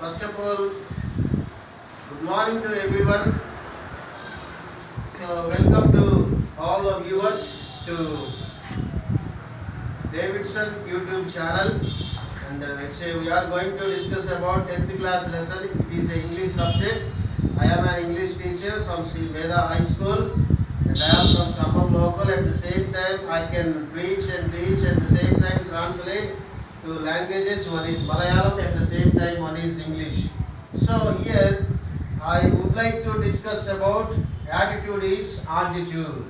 First of all, good morning to everyone. So welcome to all the viewers to Davidson YouTube channel, and we are going to discuss about 10th class lesson. It is an English subject. I am an English teacher from Sri Veda High School, and I am from Khammam local. At the same time, I can preach and teach. At the same time, translate to languages. One is Malayalam. At the same time, one is English. So here, I would like to discuss about attitude is altitude.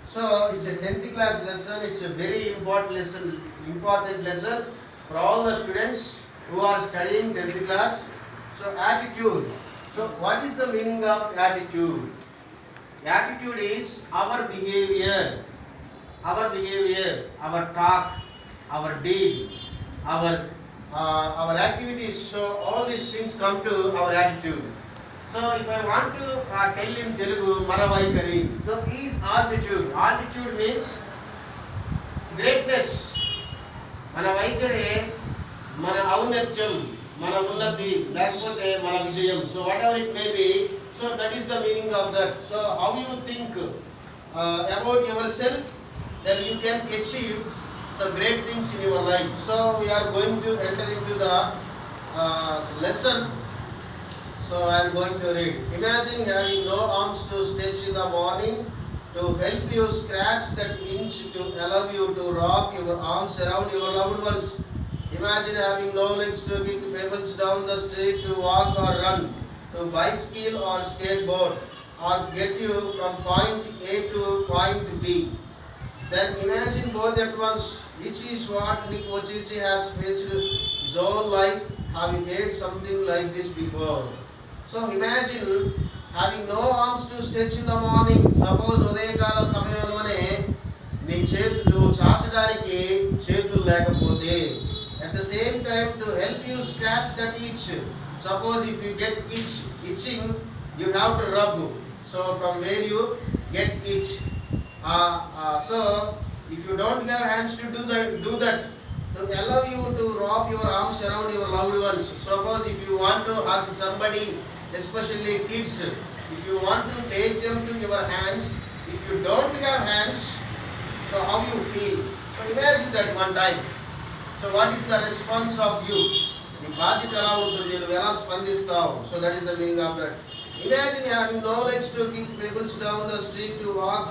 So it's a 10th class lesson. It's a very important lesson for all the students who are studying 10th class. So attitude. So what is the meaning of attitude? Attitude is our behavior, our talk, our deed, our activities. So all these things come to our attitude. So if I want to tell in Telugu, mana vaikari. So is altitude. Altitude means greatness. Mana vaikare, mana aunnatyam, mana unnati, lekapothe mana vijayam. So whatever it may be, so that is the meaning of that. So how you think about yourself, then you can achieve some great things in your life. So we are going to enter into the lesson. So I am going to read. Imagine having no arms to stretch in the morning to help you scratch that inch to allow you to wrap your arms around your loved ones. Imagine having no legs to kick pebbles down the street to walk or run, to bicycle or skateboard, or get you from point A to point B. Then imagine both at once, which is what Nick Ochichi has faced his whole life. Have you heard something like this before? So imagine having no arms to stretch in the morning. Suppose ఉదయకాల సమయంలోనే నీ చేతులు చాచడానికి చేతులు లేకపోతే, at the same time to help you scratch that itch. Suppose if you get itching, you have to rub. So from where you get itch. So if you don't have hands to do that, to allow you to wrap your arms around your loved ones. Suppose if you want to hug somebody, especially kids, if you want to take them to your hands, if you don't have hands, so how you feel? So imagine that one time. So what is the response of you? నీ బాధ్యత ఎలా ఉంటుంది, నువ్వు ఎలా స్పందిస్తావు? So that is the meaning of that. Imagine having no legs to kick pebbles down the street to walk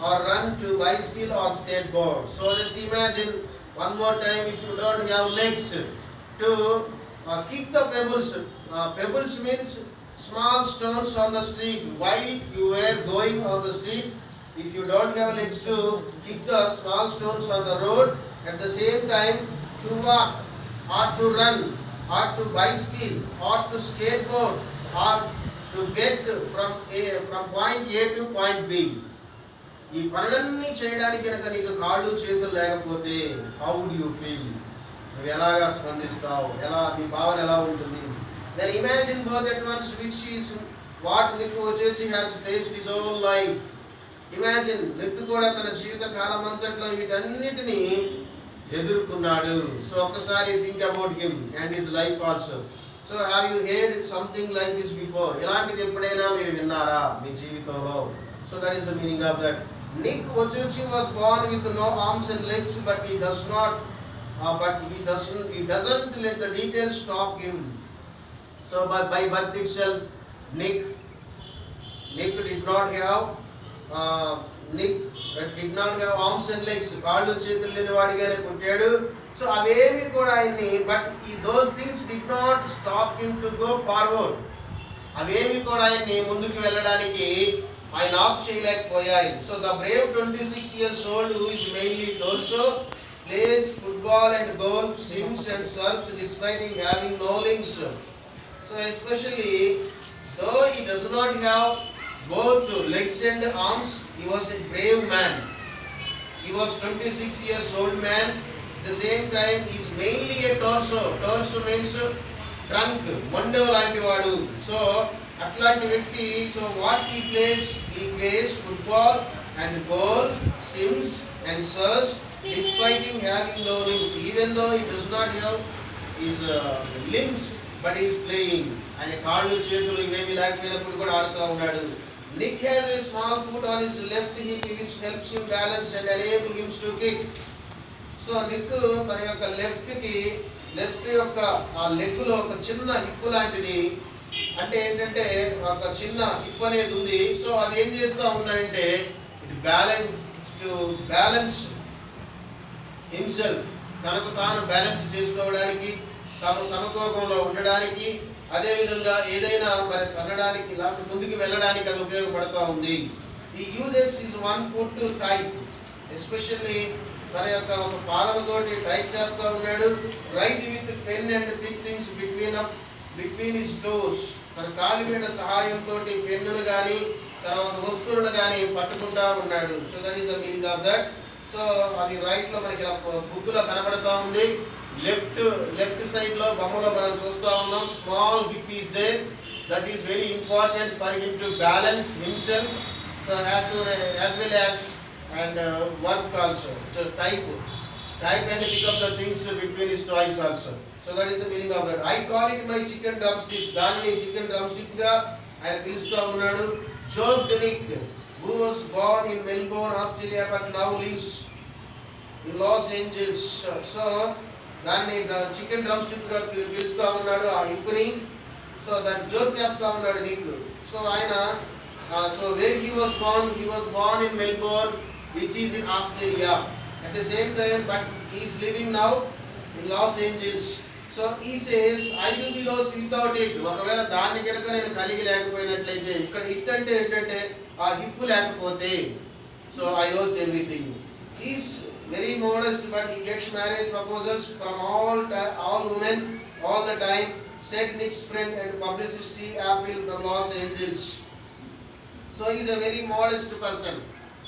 or run, to bicycle or skateboard. So just imagine one more time, if you don't have legs to kick the pebbles. Pebbles means small stones on the street while you were going on the street. If you don't have legs to kick the small stones on the road, at the same time to walk or to run or to bicycle or to skateboard or to get from point A to point B. ఈ పనులన్నీ చేయడానికి కనుక నీకు కాళ్ళు చేతులు లేకపోతే how do you feel? నువ్వు ఎలాగా స్పందిస్తావు? నీ భావన ఎలా ఉంటుంది? Then imagine both at once, which is what Nick Ochichi has faced his whole life. Imagine Nick కూడా తన జీవిత కాలం అంతట్లో వీటన్నిటిని ఎదుర్కొన్నాడు. సో ఒక్కసారి think about him and his life also. So have you heard something like this before? ఇలాంటిది ఎప్పుడైనా మీరు విన్నారా మీ జీవితంలో? So that is the meaning of that. Nick Ochichi was born with no arms and legs, but he doesn't let the details stop him. So by birth itself, Nick did not have arms and legs. కాళ్ళు చేతులు లేని వాడిగానే పుట్టాడు. So అవేమి కూడా ఆయన్ని, but those things did not stop him to go forward. అవేమి కూడా ఆయన్ని ముందుకు వెళ్ళడానికి ఆయన ఆప్ చేయలేకపోయాయి. So the brave 26 years old who is mainly torso, plays football and golf, swims and surfs despite having no limbs. So especially though he does not have both legs and arms, he was a brave man. He was 26 years old man. At the same time he is mainly a torso. Torso means trunk, మొండెం లాంటి వాడు. So అట్లాంటి వ్యక్తి. So what he plays football and golf, swims and surfs despite having no limbs. Even though he does not have his limbs, but he is playing. ఆయన కాళ్ళు చేతులు ఇవేమీ లేకపోయినప్పుడు కూడా ఆడుతూ ఉన్నాడు. Nick has a small foot on his left hip which helps him balance and enable him to kick. So Nick తన యొక్క left యొక్క ఆ లెగ్ లో ఒక చిన్న హిప్ లాంటిది, అంటే ఏంటంటే ఒక చిన్న హిప్ అనేది ఉంది. సో అది ఏం చేస్తూ ఉందంటే ఇట్ బ్యాలెన్స్ హిమ్సెల్ఫ్, తనకు తాను బ్యాలెన్స్ చేసుకోవడానికి, సమతూకంలో ఉండడానికి, అదేవిధంగా ఏదైనా మరి తగ్గడానికి లేకపోతే ముందుకు వెళ్ళడానికి అది ఉపయోగపడుతూ ఉంది. ఈ uses is one foot to type, especially తన యొక్క ఒక పాదముతోటి టైప్ చేస్తూ ఉన్నాడు. Write with pen and pick things between his toes, తన కాలి మీద సహాయంతో పెన్నును కానీ తర్వాత వస్తువులను కానీ పట్టుకుంటా ఉన్నాడు. So that is the meaning of that. So అది రైట్ లో మనకి బుక్ లో కనబడతా ఉంది. లెఫ్ట్ సైడ్ లో బొమ్మలో మనం చూస్తూ ఉన్నాం. Small hip is there, that is very important for him to balance himself. So as well as and work also. So type and pick up the things between his toys also. So that is the meaning of that. I call it my chicken drumstick. దానిని chicken drumstick గా ఆయన పిలుస్తూ ఉన్నాడు. Job Denick, who was born in Melbourne, Australia but now lives in Los Angeles. So దాన్ని chicken drumstick గా పిలుస్తూ ఉన్నాడు ఆ హిప్ని. సో దాన్ని జోక్ చేస్తూ ఉన్నాడు నిక్. సో ఆయన so where he was born in Melbourne, which is in Australia. At the same time, but he is living now in Los Angeles. So he says, I will be lost without it. ఒకవేళ దాన్ని కనుక నేను కలిగి లేకపోయినట్లయితే, ఇక్కడ it అంటే ఏంటంటే ఆ హిప్ లేకపోతే, so I lost everything. He is very modest, but he gets marriage proposals from all women all the time, said Nick's friend and publicist Apple from Los Angeles. So he is a very modest person.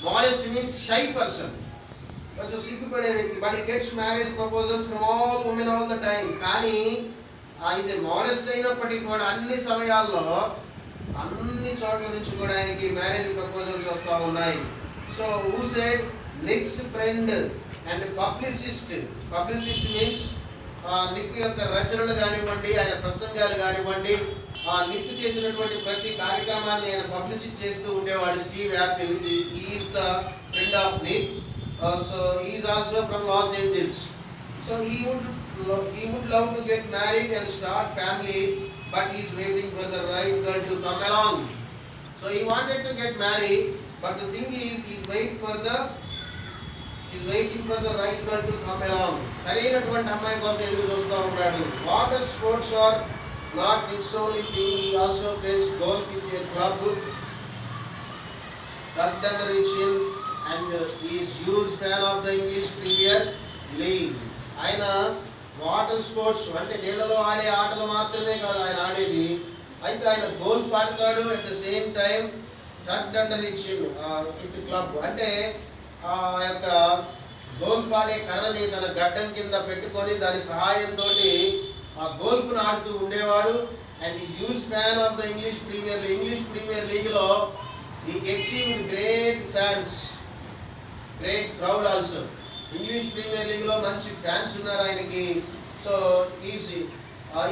Modest means shy person. కొంచెం సిగ్గుపడే వ్యక్తి. But he gets marriage proposals from all women all the time. కానీ is a modest అయినప్పటికీ కూడా అన్ని సమయాల్లో అన్ని చోట్ల నుంచి కూడా ఆయనకి మ్యారేజ్ ప్రపోజల్స్ వస్తూ ఉన్నాయి. So who said Nick's friend and publicist means Nick యొక్క రచనలు కానివ్వండి, ఆయన ప్రసంగాలు కానివ్వండి, నిక్ చేసినటువంటి ప్రతి కార్యక్రమాన్ని ఆయన పబ్లిసిటీ చేస్తూ ఉండేవాడు. Steve Apple is the friend of Nick's. So he is also from Los Angeles. So he would love to get married and start family, but he is waiting for the right girl to come along. So he wanted to get married, but the thing is he is waiting for the right girl to come along. సరైనటువంటి అమ్మాయి కోసం ఎదురు చూస్తూ ఉన్నాడు. Water sports are not Nick's only thing. He also plays golf with a club, and he is huge fan of the English Premier League. ఆయన water sports అంటే నీళ్ళలో ఆడే ఆటలు మాత్రమే కాదు ఆయన ఆడేది. అయితే ఆయన గోల్ఫ్ ఆడతాడు. At the same time tugged under his chin with club, అంటే ఆ యొక్క గోల్ఫ్ ఆడే కర్రని తన గడ్డం కింద పెట్టుకొని దాని సహాయంతో ఆ గోల్ఫ్ను ఆడుతూ ఉండేవాడు. And he huge fan of the English Premier లీగ్లో he achieved great fans, great crowd also. English Premier League లో మంచి ఫ్యాన్స్ ఉన్నారు ఆయనకి. So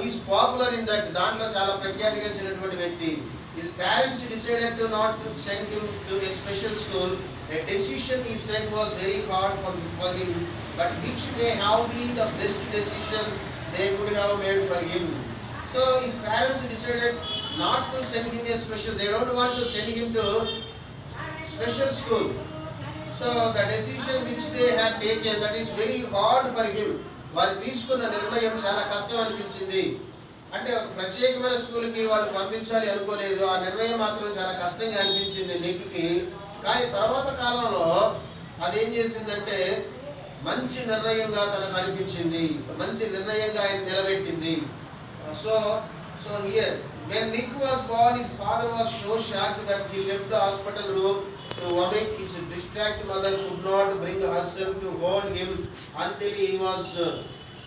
is popular in that, దాంట్లో చాలా ప్రఖ్యాతిగాంచినటువంటి వ్యక్తి. His parents decided to not to send him to a special school. A decision he said was very hard for him, but which they have been the best decision they could have made for him. So his parents decided not to send him a special. They don't want to send him to special school. So the decision which they had taken, that is very hard for him. వారు తీసుకున్న నిర్ణయం చాలా కష్టం అనిపించింది. అంటే ఒక ప్రత్యేకమైన స్కూల్కి వాళ్ళు పంపించాలి అనుకోలేదు. ఆ నిర్ణయం మాత్రం చాలా కష్టంగా అనిపించింది నిక్కి. కానీ తర్వాత కాలంలో అదేం చేసిందంటే మంచి నిర్ణయంగా తనకు అనిపించింది, మంచి నిర్ణయంగా ఆయన నిలబెట్టింది. So here, when Nick was born, his father was so shocked that he left the hospital room to vomit. His distracted mother could not bring herself to hold him until he was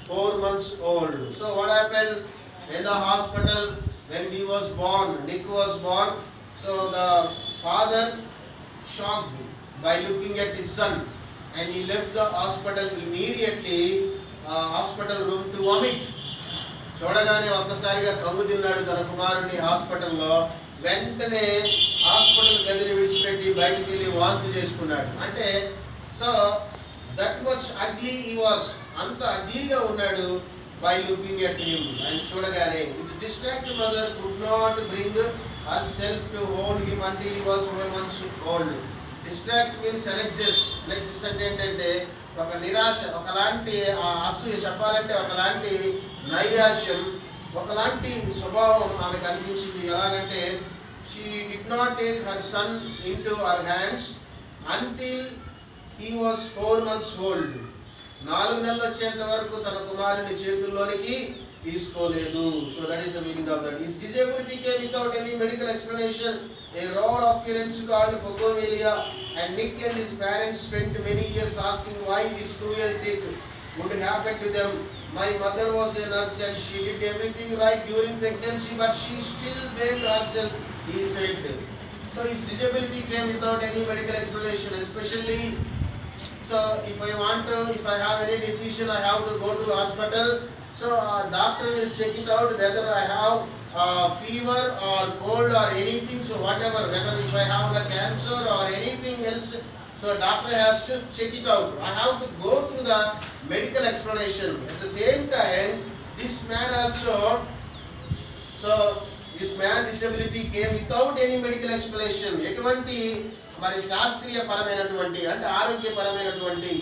4 months old. So what happened in the hospital when he was born? Nick was born. So the father shocked by looking at his son, and he left the hospital immediately, hospital room to vomit. చూడగానే ఒక్కసారిగా కంగు తిన్నాడు తన కుమారుని హాస్పిటల్లో. వెంటనే hospital గదిని విడిచిపెట్టి బయటికి వెళ్ళి వాంతి చేసుకున్నాడు. అంటే so that much ugly he was, అంత అగ్లీగా ఉన్నాడు. By looking at him, and చూడగానే it's distract mother could not bring herself to hold him until he was 4 months old. Distract means ఎలెక్సెస్. ఎలెక్సెస్ అంటే ఏంటంటే ఒక నిరాశ, ఒకలాంటి అసూయ, చెప్పాలంటే ఒకలాంటి నైరాశ్యం, ఒకలాంటి స్వభావం ఆమె కనిపించింది. ఎలాగంటే she did not take her son into her hands until he was 4 months old. 4 నెలలు వచ్చేంత వరకు తన కుమారుని చేతుల్లోనికి తీసుకోలేదు. So that is the meaning of that. His disability came without any medical explanation. A rare occurrence called phocomelia, and Nick and his parents spent many years asking why this cruel death would happen to them. My mother was a nurse and she did everything right during pregnancy, but she still blamed herself, he said. So his disability came without any medical explanation, especially so if I have any decision, I have to go to hospital. So doctor will check it out whether I have fever or cold or anything. So whatever, whether if I have the cancer or anything else, so doctor has to check it out. I have to go through the medical explanation. At the same time, this man also, so this man disability came without any medical explanation. ఎటువంటి మరి శాస్త్రీయ పరమైనటువంటి అంటే ఆరోగ్యపరమైనటువంటి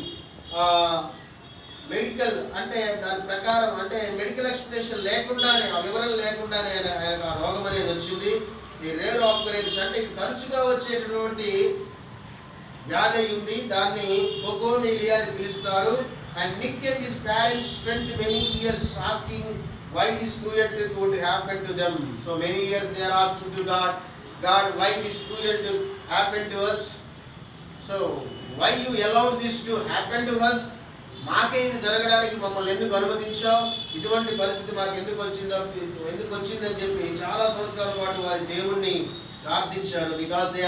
medical అంటే దాని ప్రకారం అంటే మెడికల్ ఎక్స్ప్లెనేషన్ లేకుండానే, ఆ వివరణ లేకుండానే ఆయన రోగం అనేది వచ్చింది. ఈ రేర్ ఆకరెన్స్ అంటే ఇది తరచుగా వచ్చేటటువంటి వ్యాధి ఉంది. దాన్ని ఫోకోమీలియా అని పిలుస్తారు. And Nick and his parents spent many years asking why this cruel death would happen to them. So many years they are asking to God, why this cruel death happened to us? So why you allowed this to happen to us? మాకే ఇది జరగడానికి మమ్మల్ని ఎందుకు అనుమతించావు, ఇటువంటి పరిస్థితి మాకు ఎందుకు వచ్చిందని చెప్పి చాలా సంవత్సరాల పాటు వారి దేవుణ్ణి ప్రార్థించారు. Because they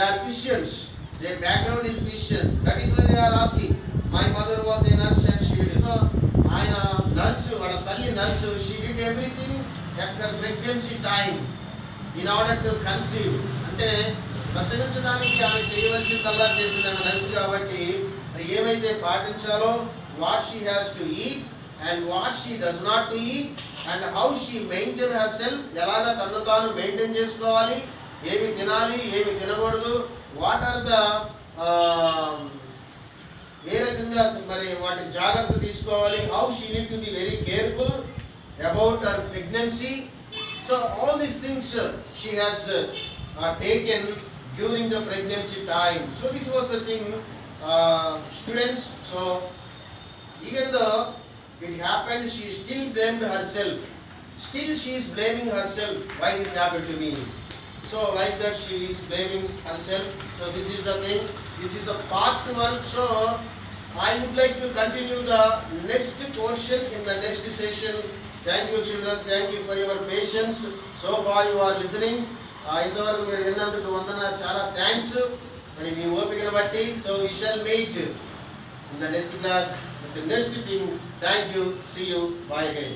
are Christians, their background is Christian. That is why they are asking. My mother was a nurse and she did. So ఆయన నర్సు, వాళ్ళ తల్లి nurse. she did everything at the pregnancy time in order to conceive. అంటే ప్రసవించడానికి ఆమె చేయవలసిందల్లా చేసింది ఆమె nurse కాబట్టి. మరి ఏమైతే పాటించాలో, what she has to eat and what she does not to eat and how she maintain herself, ఎలాగా తను తాను మెయింటైన్ చేసుకోవాలి, ఏమి తినాలి ఏమి తినకూడదు, వాట్ ఆర్ ద ఏ రకంగా మరి వాటి జాగ్రత్త తీసుకోవాలి, how she need to be very careful about her pregnancy. So all these things she has taken during the pregnancy time. So this was the thing students. So even though it happened, she still blamed herself. Still she is blaming herself, why this happened to me. So like that she is blaming herself. So this is the thing, this is the part 1. So I would like to continue the next portion in the next session. Thank you children, thank you for your patience. So far you are listening. ఇంతవరకు మీరు విన్నందుకు వందనాలు, చాలా thanks మరి మీ ఓపికను బట్టి. So we shall meet in the next class with the next thing. Thank you, see you, bye again.